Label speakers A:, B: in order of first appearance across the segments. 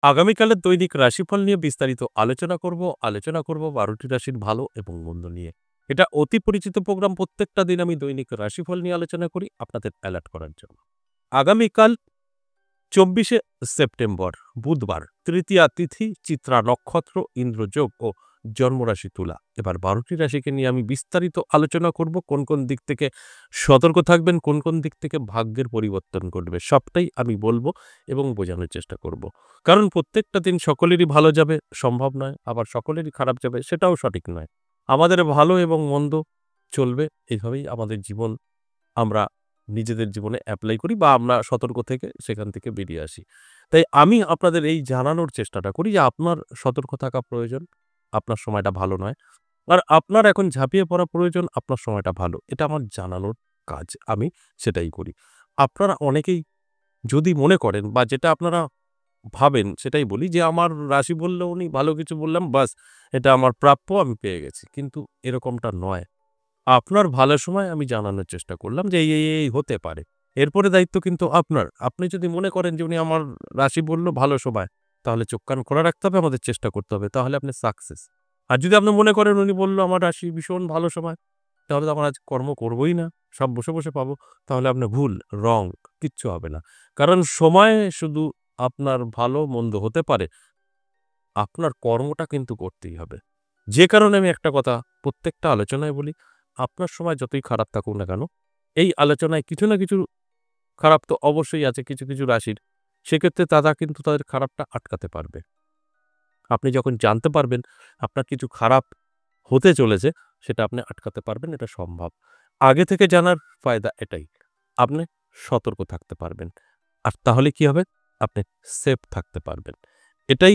A: আগামীকালের দৈনিক রাশিফল নিয়ে বিস্তারিত আলোচনা করব ১২টি রাশির ভালো এবং মন্দ নিয়ে। এটা অতি পরিচিত প্রোগ্রাম। প্রত্যেকটা দিন আমি দৈনিক রাশিফল নিয়ে আলোচনা করি আপনাদের অ্যালার্ট করার জন্য। আগামীকাল ২৪শে সেপ্টেম্বর বুধবার, তৃতীয়া তিথি, চিত্রা নক্ষত্র, ইন্দ্রযোগ ও জন্মরাশি তুলা। এবার ১২টি রাশিকে নিয়ে আমি বিস্তারিত আলোচনা করব। কোন কোন দিক থেকে সতর্ক থাকবেন, কোন কোন দিক থেকে ভাগ্যের পরিবর্তন ঘটবে, সবটাই আমি বলবো এবং বোঝানোর চেষ্টা করব। কারণ প্রত্যেকটা দিন সকলেরই ভালো যাবে সম্ভব নয়, আবার সকলেরই খারাপ যাবে সেটাও সঠিক নয়। আমাদের ভালো এবং মন্দ চলবে, এভাবেই আমাদের জীবন আমরা নিজেদের জীবনে এপ্লাই করি বা আমরা সতর্ক থেকে সেখান থেকে বেরিয়ে আসি। তাই আমি আপনাদের এই জানানোর চেষ্টাটা করি যে আপনার সতর্ক থাকা প্রয়োজন, আপনার সময়টা ভালো নয়। আর আপনার এখন ঝাঁপিয়ে পড়া প্রয়োজন, আপনার সময়টা ভালো। এটা আমার জানানোর কাজ। আমি সেটাই করি। আপনারা অনেকেই যদি মনে করেন বা যেটা আপনারা ভাবেন সেটাই বলি যে আমার রাশি বলল উনি, ভালো কিছু বললাম, বাস এটা আমার প্রাপ্য, আমি পেয়ে গেছি। কিন্তু এরকমটা নয়। আপনার ভালো সময় আমি জানানোর চেষ্টা করলাম যে এই হতে পারে। এরপরে দায়িত্ব কিন্তু আপনার। আপনি যদি মনে করেন যে উনি আমার রাশি বলল ভালো সময়, তাহলে চোখ কান খোলা রাখতে হবে, আমাদের চেষ্টা করতে হবে। তাহলে আপনি সাকসেস। আর যদি আপনি মনে করেন উনি বলল আমার রাশি ভীষণ ভালো সময়, তাহলে তো আমার আজ কর্ম করবই না। সব বসে পাবো। তাহলে আপনি ভুল, রং, কিচ্ছু হবে না। কারণ সময় শুধু আপনার ভালো মন্দ হতে পারে। আপনার কর্মটা কিন্তু করতেই হবে। যে কারণে আমি একটা কথা প্রত্যেকটা আলোচনায় বলি, আপনার সময় যতই খারাপ থাকুক না কেন, এই আলোচনায় কিছু না কিছু খারাপ তো অবশ্যই আছে কিছু রাশির। সেক্ষেত্রে তারা কিন্তু তাদের খারাপটা আটকাতে পারবে। আপনি যখন জানতে পারবেন আপনার কিছু খারাপ হতে চলেছে, সেটা আপনি আটকাতে পারবেন, এটা সম্ভব। আগে থেকে জানার ফায়দা এটাই। আপনি সতর্ক থাকতে পারবেন। আর তাহলে কি হবে? আপনি সেফ থাকতে পারবেন। এটাই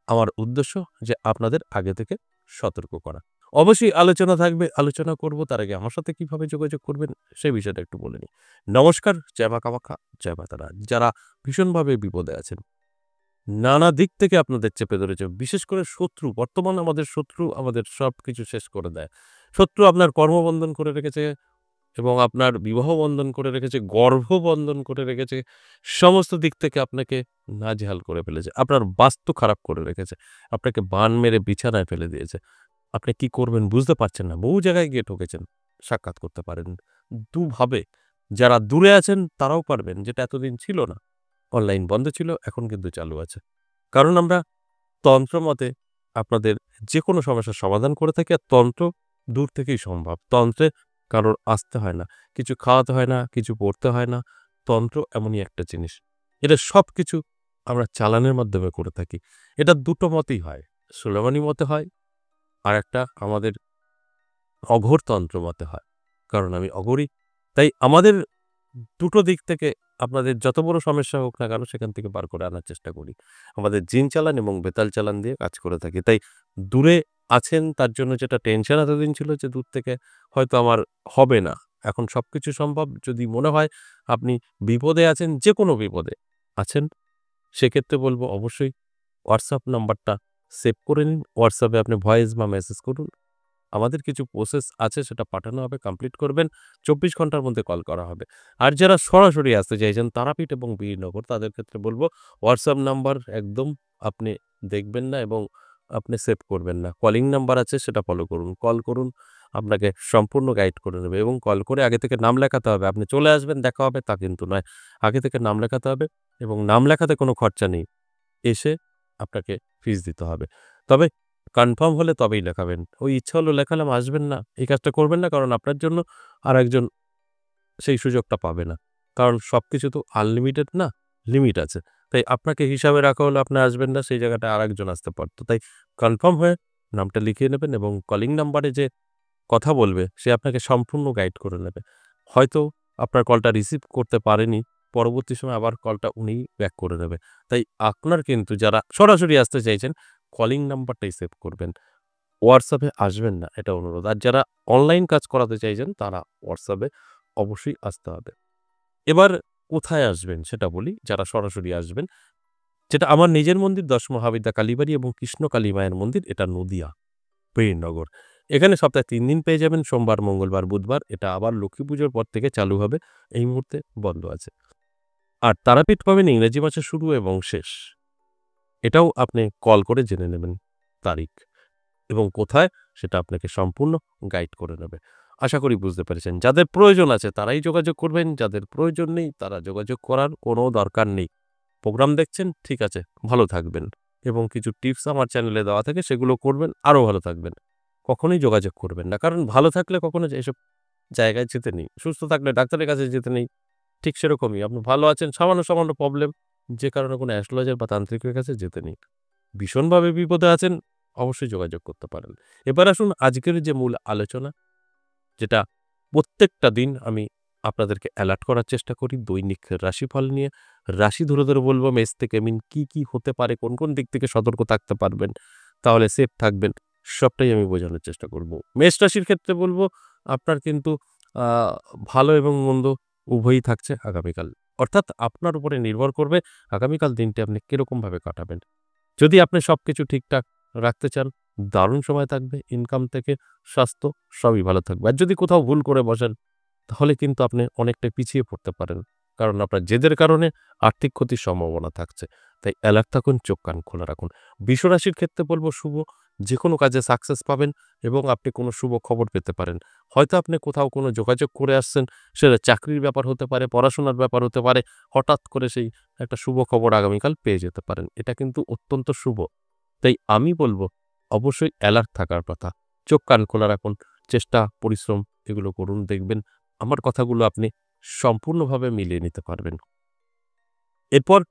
A: আমার উদ্দেশ্য, যে আপনাদের আগে থেকে সতর্ক করা। অবশ্যই আলোচনা থাকবে, আলোচনা করব। তার আগে আমার সাথে কিভাবে যোগাযোগ করবেন সেই বিষয়টা একটু বলে নিই। নমস্কার, জয় মা কামাখ্যা, জয় মা তারা। যারা ভীষণভাবে বিপদে আছেন, নানা দিক থেকে আপনাদের চেপে ধরেছে, বিশেষ করে শত্রু, বর্তমানে আমাদের শত্রু আমাদের সবকিছু শেষ করে দেয়। শত্রু আপনার কর্মবন্ধন করে রেখেছে এবং আপনার বিবাহ বন্ধন করে রেখেছে, গর্ভ বন্ধন করে রেখেছে। সমস্ত দিক থেকে আপনাকে নাজেহাল করে ফেলেছে। আপনার বাস্তু খারাপ করে রেখেছে। আপনাকে বান মেরে বিছানায় ফেলে দিয়েছে। আপনি কি করবেন বুঝতে পারছেন না। বহু জায়গায় গিয়ে ঠকেছেন। সাক্ষাৎ করতে পারেন। দুভাবে যারা দূরে আছেন তারাও পারবেন, যেটা এতদিন ছিল না। অনলাইন বন্ধ ছিল, এখন কিন্তু চালু আছে। কারণ আমরা তন্ত্র মতে আপনাদের যেকোনো সমস্যার সমাধান করে থাকি। আর তন্ত্র দূর থেকেই সম্ভব। তন্ত্রে কারোর আসতে হয় না, কিছু খাওয়াতে হয় না, কিছু পড়তে হয় না। তন্ত্র এমনই একটা জিনিস। এটা সবকিছু আমরা চালানের মাধ্যমে করে থাকি। এটা দুটো মতেই হয়। সুলেমানি মতে হয়, আরেকটা আমাদের অঘোরতন্ত্র মতে হয়। কারণ আমি অঘোরই। তাই আমাদের দুটো দিক থেকে আপনাদের যত বড় সমস্যা হোক না কেন সেখান থেকে বার করে আনার চেষ্টা করি। আমাদের জিন চালান এবং বেতাল চালান দিয়ে কাজ করে থাকি। তাই দূরে আছেন তার জন্য যেটা টেনশন এতদিন ছিল যে দূর থেকে হয়তো আমার হবে না। এখন সবকিছু সম্ভব। যদি মনে হয় আপনি বিপদে আছেন, যেকোনো বিপদে আছেন, সেক্ষেত্রে বলব অবশ্যই WhatsApp নাম্বারটা সেভ করে নিন। WhatsApp এ আপনি ভয়েস বা মেসেজ করুন। আমাদের কিছু প্রসেস আছে, সেটা পাঠানো হবে, কমপ্লিট করবেন। ২৪ ঘন্টার মধ্যে কল করা হবে। আর যারা সরাসরি আসতে চাইছেন তারাপীঠ এবং বীরনগর, তাদের ক্ষেত্রে বলব WhatsApp নাম্বার একদম আপনি দেখবেন না এবং আপনি সেভ করবেন না। কলিং নাম্বার আছে, সেটা ফলো করুন। কল করুন, আপনাকে সম্পূর্ণ গাইড করে নেবে এবং কল করে আগে থেকে নাম লেখাতে হবে। আপনি চলে আসবেন, দেখা হবে তা কিন্তু নয়। আগে থেকে নাম লেখাতে হবে এবং নাম লেখাতে কোনো খরচা নেই। এসে আপনাকে ফিস দিতে হবে। তবে কনফার্ম হলে তবেই লেখাবেন। ওই ইচ্ছা হলো লেখালাম, আসবেন না, এই কাজটা করবেন না। কারণ আপনার জন্য আরেকজন সেই সুযোগটা পাবে না। কারণ সবকিছু তো আনলিমিটেড না, লিমিট আছে। তাই আপনাকে হিসাবে রাখা হলো আপনি আসবেন না, সেই জায়গাটায় আরেকজন আসতে পারত। তাই কনফার্ম হয়ে নামটা লিখিয়ে নেবেন এবং কলিং নাম্বারে যে কথা বলবে সে আপনাকে সম্পূর্ণ গাইড করে নেবে। হয়তো আপনার কলটা রিসিভ করতে পারেনি, পরবর্তী সময়ে আবার কলটা উনিই ব্যাক করে নেবে। তাই আপনার কিন্তু যারা সরাসরি আসতে চাইছেন, কলিং নাম্বারটাই সেভ করবেন। WhatsApp এ আসবেন না, এটা অনুরোধ। আর যারা অনলাইন কাজ করাতে চাইছেন তারা WhatsApp এ অবশ্যই আসতে হবে। এবার কোথায় আসবেন সেটা বলি, যারা সরাসরি আসবেন। যেটা আমার নিজের মন্দির ১০ মহাবিদ্যা কালীবাড়ি এবং কৃষ্ণ কালী মায়ের মন্দির, এটা নদিয়া, বীরনগর। এখানে সপ্তাহে ৩ দিন পেয়ে যাবেন, সোমবার, মঙ্গলবার, বুধবার। এটা আবার লক্ষ্মী পুজোর পর থেকে চালু হবে। এই মুহূর্তে বন্ধ আছে। আর তারাপীঠ পাবেন ইংরেজি মাসের শুরু এবং শেষ। এটাও আপনি কল করে জেনে নেবেন তারিখ এবং কোথায় সেটা আপনাকে সম্পূর্ণ গাইড করে নেবে। আশা করি বুঝতে পেরেছেন। যাদের প্রয়োজন আছে তারাই যোগাযোগ করবেন, যাদের প্রয়োজন নেই তারা যোগাযোগ করার কোনো দরকার নেই। প্রোগ্রাম দেখছেন, ঠিক আছে, ভালো থাকবেন এবং কিছু টিপস আমার চ্যানেলে দেওয়া থাকে সেগুলো করবেন, আরও ভালো থাকবেন। কখনোই যোগাযোগ করবেন না। কারণ ভালো থাকলে কখনো এসব জায়গায় যেতে নেই। সুস্থ থাকলে ডাক্তারের কাছে যেতে নেই। ঠিক সেরকমই আপনি ভালো আছেন, সামান্য প্রবলেম যে কারণে কোনো অ্যাস্ট্রোলজার বা তান্ত্রিকের কাছে যেতে নেই। ভীষণভাবে বিপদে আছেন, অবশ্যই যোগাযোগ করতে পারেন। এবার আসুন আজকের যে মূল আলোচনা, যেটা প্রত্যেকটা দিন আমি আপনাদেরকে অ্যালার্ট করার চেষ্টা করি দৈনিক রাশিফল নিয়ে। রাশি ধরে বলব মেষ থেকে মিন কি হতে পারে, কোন দিক থেকে সতর্ক থাকতে পারবেন, তাহলে সেফ থাকবেন, সবটাই আমি বোঝানোর চেষ্টা করব। মেষ রাশির ক্ষেত্রে বলব আপনার কিন্তু আ ভালো এবং মন্দ উভয়ই থাকছে আগামীকাল। অর্থাৎ আপনার উপরে নির্ভর করবে আগামীকাল দিনটি আপনি কিরকমভাবে কাটাবেন। যদি আপনি সবকিছু ঠিকঠাক রাখতে চান, দারুণ সময় থাকবে। ইনকাম থেকে স্বাস্থ্য সবই ভালো থাকবে। আর যদি কোথাও ভুল করে বসেন, তাহলে কিন্তু আপনি অনেকটাই পিছিয়ে পড়তে পারেন। কারণ আপনার জেদের কারণে আর্থিক ক্ষতির সম্ভাবনা থাকছে। তাই অ্যালার্ট থাকুন, চোখ কান খোলা রাখুন। বৃষরাশির ক্ষেত্রে বলব শুভ, যেকোনো কাজে সাকসেস পাবেন এবং আপনি কোনো শুভ খবর পেতে পারেন। হয়তো আপনি কোথাও কোনো যোগাযোগ করে আসছেন, সেটা চাকরির ব্যাপার হতে পারে, পড়াশোনার ব্যাপার হতে পারে। হঠাৎ করে সেই একটা শুভ খবর আগামীকাল পেয়ে যেতে পারেন। এটা কিন্তু অত্যন্ত শুভ। তাই আমি বলব অবশ্যই অ্যালার্ট থাকার কথা। চোখ কান খোলা রাখুন, চেষ্টা, পরিশ্রম এগুলো করুন। দেখবেন আমার কথাগুলো আপনি সম্পূর্ণভাবে মিলিয়ে নিতে পারবেন। এরপর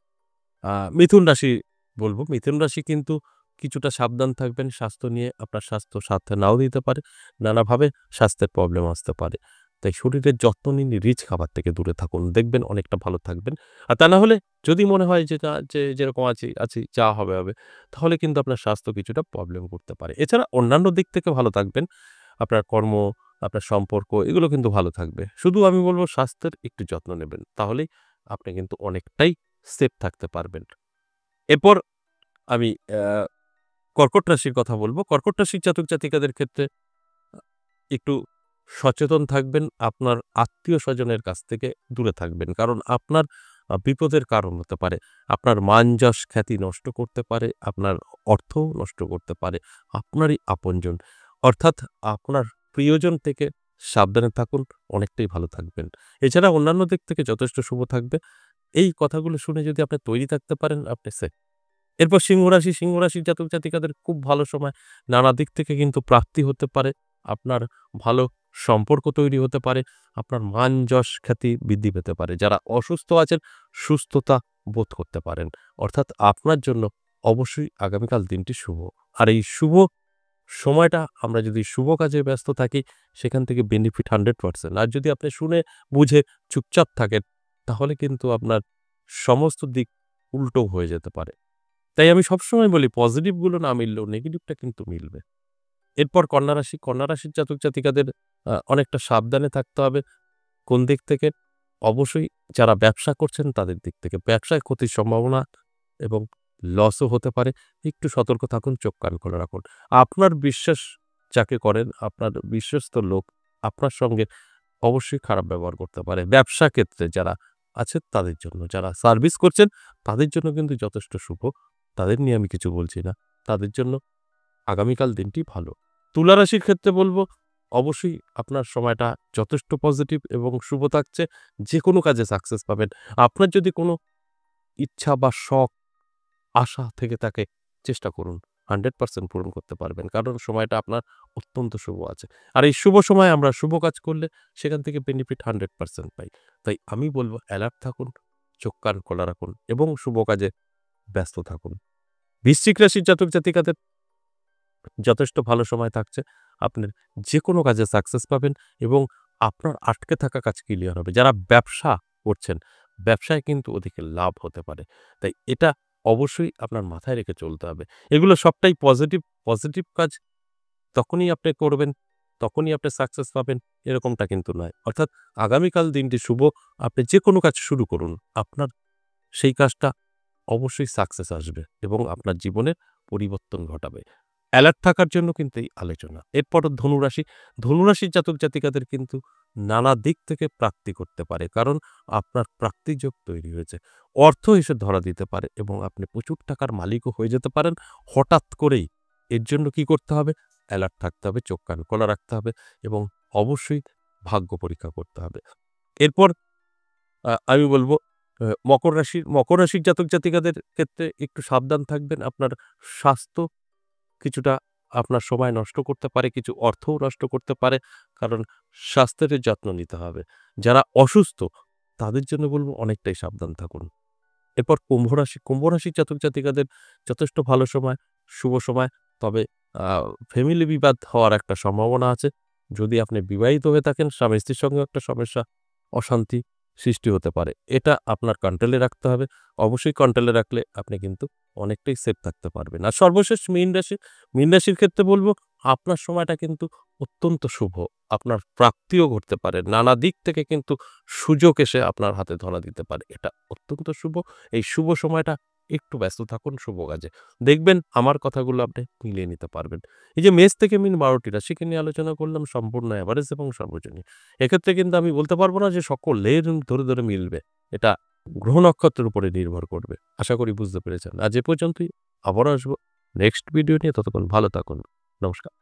A: মিথুন রাশি বলব। মিথুন রাশি কিন্তু কিছুটা সাবধান থাকবেন স্বাস্থ্য নিয়ে। আপনার স্বাস্থ্য সাথে নাও দিতে পারে। নানাভাবে স্বাস্থ্যের প্রবলেম আসতে পারে। তাই শরীরের যত্ন নিন, রিচ খাবার থেকে দূরে থাকুন। দেখবেন অনেকটা ভালো থাকবেন। আর তা না হলে যদি মনে হয় যে না, যে যেরকম আছি যা হবে, তাহলে কিন্তু আপনার স্বাস্থ্য কিছুটা প্রবলেম করতে পারে। এছাড়া অন্যান্য দিক থেকে ভালো থাকবেন। আপনার কর্ম, আপনার সম্পর্ক এগুলো কিন্তু ভালো থাকবে। শুধু আমি বলব স্বাস্থ্যের একটু যত্ন নেবেন। তাহলেই আপনি কিন্তু অনেকটাই সেফ থাকতে পারবেন। এরপর আমি কর্কট রাশির কথা বলব। কর্কট রাশির জাতক-জাতিকাদের ক্ষেত্রে একটু সচেতন থাকবেন। আপনার আত্মীয়-স্বজনের কাছ থেকে দূরে থাকবেন। কারণ আপনার বিপদের কারণ হতে পারে। আপনার মান-যশ খ্যাতি নষ্ট করতে পারে, আপনার অর্থও নষ্ট করতে পারে আপনারই আপনজন। অর্থাৎ আপনার প্রিয়জন থেকে সাবধানে থাকুন, অনেকটাই ভালো থাকবেন। এছাড়া অন্যান্য দিক থেকে যথেষ্ট শুভ থাকবে। এই কথাগুলো শুনে যদি আপনি তৈরি থাকতে পারেন, আপনি সেফ। এরপর সিংহ রাশির জাতক-জাতিকাদের খুব ভালো সময়। নানা দিক থেকে কিন্তু প্রাপ্তি হতে পারে। আপনার ভালো সম্পর্ক তৈরি হতে পারে। আপনার মান-যশ খ্যাতি বৃদ্ধি পেতে পারে। যারা অসুস্থ আছেন, সুস্থতা বোধ করতে পারেন। অর্থাৎ আপনার জন্য অবশ্যই আগামীকাল দিনটি শুভ। আর এই শুভ সময়টা আমরা যদি শুভ কাজে ব্যস্ত থাকি, সেখান থেকে বেনিফিট 100%। আর যদি আপনি শুনে বুঝে চুপচাপ থাকেন, তাহলে কিন্তু আপনার সমস্ত দিক উল্টো হয়ে যেতে পারে। তাই আমি সবসময় বলি পজিটিভ গুলো না মিললেও নেগেটিভটা কিন্তু মিলবে। এরপর কন্যা রাশি। কন্যা রাশির জাতক-জাতিকাদের অনেকটা সাবধানে থাকতে হবে। কোন দিক থেকে? অবশ্যই যারা ব্যবসা করছেন তাদের দিক থেকে। ব্যবসায় ক্ষতির সম্ভাবনা এবং লসও হতে পারে। একটু সতর্ক থাকুন, চোখ কান খোলা রাখুন। আপনার বিশ্বাস যাকে করেন, আপনার বিশ্বস্ত লোক আপনার সঙ্গে অবশ্যই খারাপ ব্যবহার করতে পারে। ব্যবসা ক্ষেত্রে যারা আছেন তাদের জন্য। যারা সার্ভিস করছেন তাদের জন্য কিন্তু যথেষ্ট শুভ। তাদের নিয়ে আমি কিছু বলছি না। তাদের জন্য আগামীকাল দিনটি ভালো। তুলা রাশির ক্ষেত্রে বলব, অবশ্যই আপনার সময়টা যথেষ্ট পজিটিভ এবং শুভ থাকছে। যেকোনো কাজে সাকসেস পাবেন। আপনার যদি কোনো ইচ্ছা বা শখ, আশা থেকে থাকে, চেষ্টা করুন। 100% পূরণ করতে পারবেন। কারণ সময়টা আপনার অত্যন্ত শুভ আছে। আর এই শুভ সময়ে আমরা শুভ কাজ করলে সেখান থেকে বেনিফিট 100% পাই। তাই আমি বলব অ্যালার্ট থাকুন, চোখ কান খোলা রাখুন এবং শুভ কাজে ব্যস্ত থাকুন। বৃশ্চিক রাশির জাতক-জাতিকাদের যথেষ্ট ভালো সময় থাকছে। আপনার যেকোনো কাজে সাকসেস পাবেন এবং আপনার আটকে থাকা কাজ ক্লিয়ার হবে। যারা ব্যবসা করছেন, ব্যবসায় কিন্তু ওদিকে লাভ হতে পারে। তাই এটা অবশ্যই আপনার মাথায় রেখে চলতে হবে। এগুলো সবটাই পজিটিভ কাজ তখনই আপনি করবেন, তখনই আপনি সাকসেস পাবেন, এরকমটা কিন্তু নয়। অর্থাৎ আগামীকাল দিনটি শুভ। আপনি যেকোনো কাজ শুরু করুন। আপনার সেই কাজটা অবশ্যই সাকসেস আসবে এবং আপনার জীবনের পরিবর্তন ঘটাবে। অ্যালার্ট থাকার জন্য কিন্তু এই আলোচনা। এরপর ধনুরাশি। ধনুরাশির জাতক-জাতিকাদের কিন্তু নানা দিক থেকে প্রাপ্তি করতে পারে। কারণ আপনার প্রাপ্তিযোগ তৈরি হয়েছে। অর্থ এসে ধরা দিতে পারে এবং আপনি প্রচুর টাকার মালিকও হয়ে যেতে পারেন হঠাৎ করেই। এর জন্য কি করতে হবে? অ্যালার্ট থাকতে হবে, চোখ কান খোলা রাখতে হবে এবং অবশ্যই ভাগ্য পরীক্ষা করতে হবে। এরপর আমি বলব মকর রাশির জাতক-জাতিকাদের ক্ষেত্রে একটু সাবধান থাকবেন। আপনার স্বাস্থ্য কিছুটা আপনার সময় নষ্ট করতে পারে, কিছু অর্থও নষ্ট করতে পারে। কারণ স্বাস্থ্যের যত্ন নিতে হবে। যারা অসুস্থ তাদের জন্য বলব অনেকটাই সাবধান থাকুন। এরপর কুম্ভ রাশির জাতক-জাতিকাদের যথেষ্ট ভালো সময়, শুভ সময়। তবে আ ফ্যামিলি বিবাদ হওয়ার একটা সম্ভাবনা আছে। যদি আপনি বিবাহিত হয়ে থাকেন, স্বামী-স্ত্রীর সঙ্গেও একটা সমস্যা, অশান্তি সৃষ্টি হতে পারে। এটা আপনার কন্ট্রোলে রাখতে হবে। অবশ্যই কন্ট্রোলে রাখলে আপনি কিন্তু অনেকটাই সেফ থাকতে পারবেন। আর সর্বশেষ মীন রাশির ক্ষেত্রে বলব আপনার সময়টা কিন্তু অত্যন্ত শুভ। আপনার প্রাপ্তিও ঘটতে পারে। নানা দিক থেকে কিন্তু সুযোগ এসে আপনার হাতে ধরা দিতে পারে। এটা অত্যন্ত শুভ। এই শুভ সময়টা একটু ব্যস্ত থাকুন শুভ কাজে। দেখবেন আমার কথাগুলো আপনি মিলিয়ে নিতে পারবেন। এই যে মেষ থেকে মীন ১২ টি রাশিকে নিয়ে আলোচনা করলাম সম্পূর্ণ এভারেজ এবং সর্বজনীন। এক্ষেত্রে কিন্তু আমি বলতে পারব না যে সকলের ধরে মিলবে। এটা গ্রহ নক্ষত্রের উপরে নির্ভর করবে। আশা করি বুঝতে পেরেছেন। আজ এ পর্যন্তই। আবারও আসবো নেক্সট ভিডিও নিয়ে। ততক্ষণ ভালো থাকুন। নমস্কার।